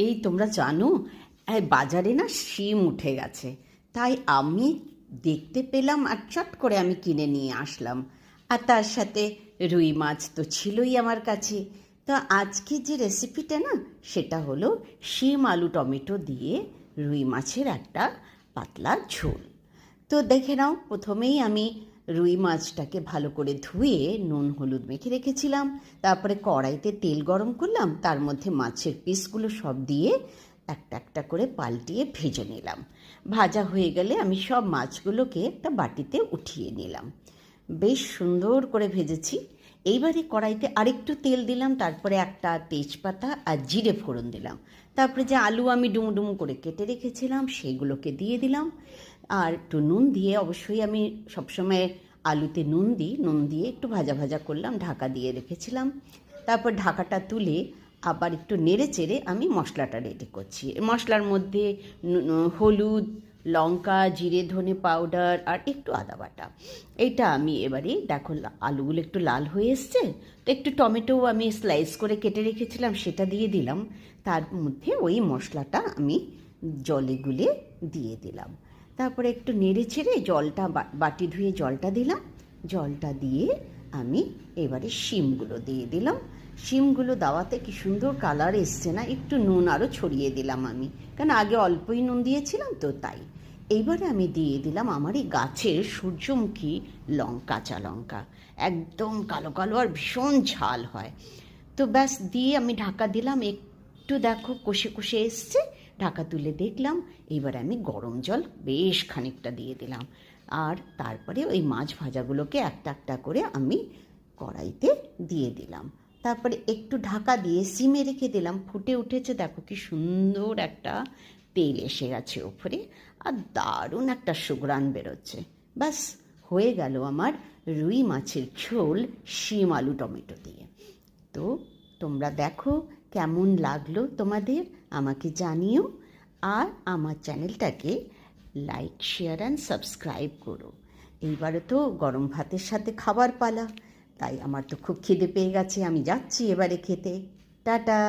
এই তোমরা জানো, বাজারে না শিম উঠে গেছে। তাই আমি দেখতে পেলাম আর চট করে আমি কিনে নিয়ে আসলাম। আর তার সাথে রুই মাছ তো ছিলই আমার কাছে। তো আজকে যে রেসিপিটা না, সেটা হলো শিম আলু টমেটো দিয়ে রুই মাছের একটা পাতলা ঝোল। তো দেখে নাও, প্রথমেই আমি রুই মাছটাকে ভালো করে ধুয়ে নুন হলুদ মেখে রেখেছিলাম। তারপরে কড়াইতে তেল গরম করলাম, তার মধ্যে মাছের পিসগুলো সব দিয়ে একটা একটা করে পাল্টিয়ে ভেজে নিলাম। ভাজা হয়ে গেলে আমি সব মাছগুলোকে একটা বাটিতে উঠিয়ে নিলাম। বেশ সুন্দর করে ভেজেছি। এইবারে কড়াইতে আরেকটু তেল দিলাম, তারপরে একটা তেজপাতা আর জিরে ফোড়ন দিলাম। তারপরে যে আলু আমি ডুমু ডুমু করে কেটে রেখেছিলাম সেগুলোকে দিয়ে দিলাম। আর একটু নুন দিয়ে, অবশ্যই আমি সবসময় আলুতে নুন দিই, নুন দিয়ে একটু ভাজা ভাজা করলাম, ঢাকা দিয়ে রেখেছিলাম। তারপর ঢাকাটা তুলে আবার একটু নেড়ে চেড়ে আমি মশলাটা রেডি করছি। মশলার মধ্যে হলুদ, লঙ্কা, জিরে, ধনে পাউডার আর একটু আদা বাটা। এইটা আমি এবারে দেখো আলুগুলো একটু লাল হয়ে এসছে, তো একটু টমেটোও আমি স্লাইস করে কেটে রেখেছিলাম সেটা দিয়ে দিলাম। তার মধ্যে ওই মশলাটা আমি জলে গুলে দিয়ে দিলাম। তারপরে একটু নেড়ে ছেড়ে জলটা বাটি ধুয়ে জলটা দিলাম। জলটা দিয়ে আমি এবারে শিমগুলো দিয়ে দিলাম। শিমগুলো দেওয়াতে কি সুন্দর কালার এসছে না, একটু নুন আরও ছড়িয়ে দিলাম আমি, কারণ আগে অল্পই নুন দিয়েছিলাম তো তাই। এইবারে আমি দিয়ে দিলাম আমার এই গাছের সূর্যমুখী কাঁচা লঙ্কা, একদম কালো কালো আর ভীষণ ঝাল হয়। তো ব্যাস দিয়ে আমি ঢাকা দিলাম। একটু দেখো কষে কষে এসছে, ঢাকা তুলে দেখলাম। এবার আমি গরম জল বেশ খানিকটা দিয়ে দিলাম। আর তারপরে ওই মাছ ভাজাগুলোকে একটা একটা করে আমি কড়াইতে দিয়ে দিলাম। তারপরে একটু ঢাকা দিয়ে সিমে রেখে দিলাম। ফুটে উঠেছে, দেখো কি সুন্দর একটা তেল এসে গেছে ওপরে, আর দারুণ একটা সুঘ্রাণ বেরোচ্ছে। ব্যাস হয়ে গেল আমার রুই মাছের ঝোল শিম আলু টমেটো দিয়ে। তো তোমরা দেখো কেমন লাগলো তোমাদের, আমাকে জানিও। আর আমার চ্যানেলটাকে লাইক, শেয়ার অ্যান্ড সাবস্ক্রাইব করো। এইবারে তো গরম ভাতের সাথে খাবার পালা, তাই আমার তো খুব খিদে পেয়ে গেছে, আমি যাচ্ছি এবারে খেতে। টাটা।